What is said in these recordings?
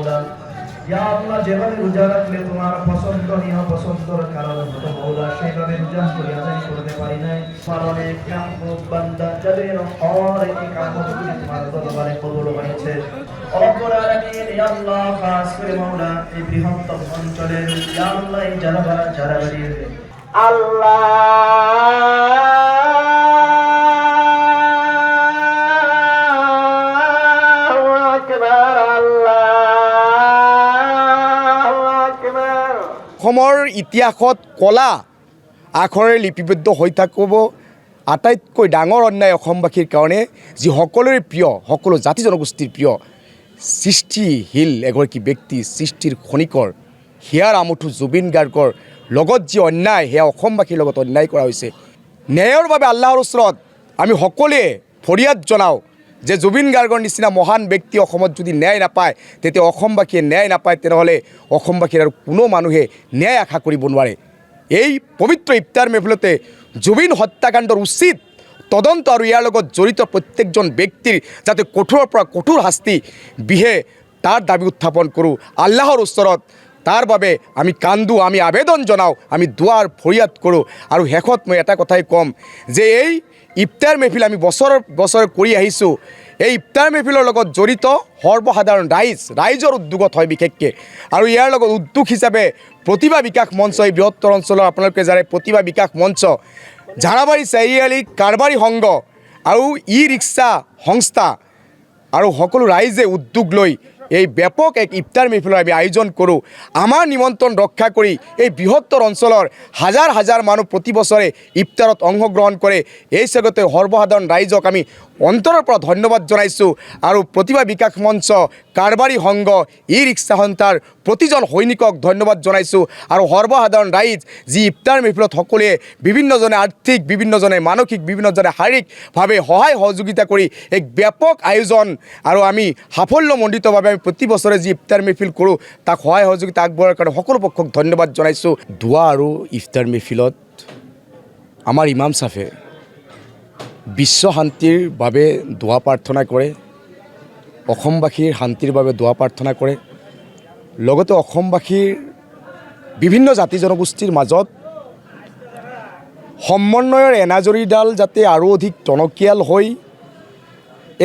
মৌলা। ইয়া আল্লাহ, যেভাবে রোজা রাখলে তোমার পছন্দনীয় পছন্দর কারণ হতো মৌলা, সেইভাবে রোজা করে আদায় করতে পারি নাই। পালনে কাম্য বান্দা যাদের অনেক কামতগুলি তোমার দরবারে কবুল হয়েছে। রব্বুল আলামিন, ইয়া আল্লাহ, খাস করে মৌলা এই বৃহত্তম অঞ্চলের ইয়া আল্লাহ এই যারা বাড়ির অসমৰ ইতিহাসত কলা আখৰেৰে লিপিবদ্ধ হৈ থাকিব আটাইতকৈ ডাঙৰ অন্যায় অসমবাসীৰ কাৰণে, যি সকলোৰে প্ৰিয়, সকলো জাতি জনগোষ্ঠীৰ প্ৰিয় সৃষ্টিশীল এগৰাকী ব্যক্তি, সৃষ্টিৰ খনিকৰ হিয়াৰ আমঠু জুবিন গাৰ্গৰ লগত যি অন্যায়, সেয়া অসমবাসীৰ লগত অন্যায় কৰা হৈছে। ন্যায়ৰ বাবে আল্লাহৰ ওচৰত আমি সকলোৱে ফৰিয়াদ জনাওঁ যে জুবিন গাৰ্গৰ নিচিনা মহান ব্যক্তি অসমত যদি ন্যায় নাপায়, তেতিয়া অসমবাসীয়ে ন্যায় নাপায়, তেনেহ'লে অসমবাসীৰ আৰু কোনো মানুহে ন্যায় আশা কৰিব নোৱাৰে। এই পবিত্ৰ ইফতাৰ মেহফিলতে জুবিন হত্যাকাণ্ডৰ উচিত তদন্ত আৰু ইয়াৰ লগত জড়িত প্ৰত্যেকজন ব্যক্তিৰ যাতে কঠোৰৰ পৰা কঠোৰ শাস্তি বিহে তাৰ দাবী উত্থাপন কৰোঁ আল্লাহৰ ওচৰত। তাৰ বাবে আমি কান্দো, আমি আবেদন জনাওঁ, আমি দুৱাৰ ফৰিয়াদ কৰোঁ। আৰু শেষত মই এটা কথাই ক'ম যে এই ইফতাৰ মেহফিল আমি বছৰ কৰি আহিছোঁ। এই ইফতাৰ মেহফিলৰ লগত জড়িত সৰ্বসাধাৰণ ৰাইজৰ উদ্যোগত হয় বিশেষকৈ। আৰু ইয়াৰ লগত উদ্যোগ হিচাপে প্ৰতিভা বিকাশ মঞ্চ, এই বৃহত্তৰ অঞ্চলৰ আপোনালোকে জানে প্ৰতিভা বিকাশ মঞ্চ, ঝাৰাবাৰী চাৰিআলি কাৰবাৰী সংঘ আৰু ই ৰিক্সা সংস্থা আৰু সকলো ৰাইজে উদ্যোগ লৈ এই ব্যাপক এক ইফতাৰ মেহফিলৰ আমি আয়োজন কৰোঁ। আমাৰ নিমন্ত্ৰণ ৰক্ষা কৰি এই বৃহত্তৰ অঞ্চলৰ হাজাৰ হাজাৰ মানুহ প্ৰতি বছৰে ইফতাৰত অংশগ্ৰহণ কৰে। এই স্বাগতে সৰ্বসাধাৰণ ৰাইজক আমি অন্তৰৰ পৰা ধন্যবাদ জনাইছোঁ। আৰু প্ৰতিভা বিকাশ মঞ্চ, কাৰবাৰী সংঘ, ই ৰিক্সা সংস্থাৰ প্ৰতিজন সৈনিকক ধন্যবাদ জনাইছোঁ। আৰু সৰ্বসাধাৰণ ৰাইজ যি ইফতাৰ মেহফিলত সকলোৱে বিভিন্নজনে আৰ্থিক, বিভিন্নজনে মানসিক, বিভিন্নজনে শাৰীৰিকভাৱে সহায় সহযোগিতা কৰি এক ব্যাপক আয়োজন আৰু আমি সাফল্যমণ্ডিতভাৱে আমি প্ৰতি বছৰে যি ইফতাৰ মেহফিল কৰোঁ তাক সহায় সহযোগিতা আগবঢ়োৱাৰ কাৰণে সকলো পক্ষক ধন্যবাদ জনাইছোঁ। দোৱা আৰু ইফতাৰ মেহফিলত আমাৰ ইমাম চাফে বিশ্ব শান্তিৰ বাবে দোৱা প্ৰাৰ্থনা কৰে, অসমবাসীৰ শান্তিৰ বাবে দোৱা প্ৰাৰ্থনা কৰে। লগতে অসমবাসীৰ বিভিন্ন জাতি জনগোষ্ঠীৰ মাজত সমন্বয়ৰ এনাজৰীডাল যাতে আৰু অধিক টনকিয়াল হৈ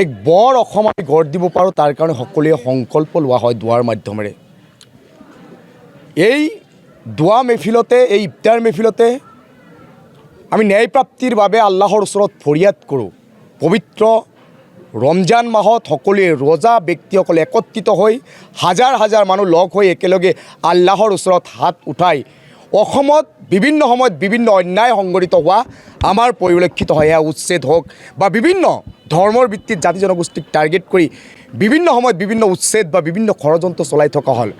এক বৰ অসম আমি গঢ় দিব পাৰোঁ, তাৰ কাৰণে সকলোৱে সংকল্প লোৱা হয় দোৱাৰ মাধ্যমেৰে। এই দোৱা মেহফিলতে, এই ইফতাৰ মেহফিলতে আমি ন্যায়প্ৰাপ্তিৰ বাবে আল্লাহৰ ওচৰত ফৰিয়াদ কৰোঁ। পবিত্ৰ ৰমজান মাহত সকলোৱে ৰোজা ব্যক্তিসকলে একত্ৰিত হৈ হাজাৰ হাজাৰ মানুহ লগ হৈ একেলগে আল্লাহৰ ওচৰত হাত উঠাই অসমত বিভিন্ন সময়ত বিভিন্ন অন্যায় সংঘটিত হোৱা আমাৰ পৰিলক্ষিত হয়। এয়া উচ্ছেদ হওক বা বিভিন্ন ধৰ্মৰ ভিত্তিত জাতি জনগোষ্ঠীক টাৰ্গেট কৰি বিভিন্ন সময়ত বিভিন্ন উচ্ছেদ বা বিভিন্ন ষড়যন্ত্ৰ চলাই থকা হ'ল।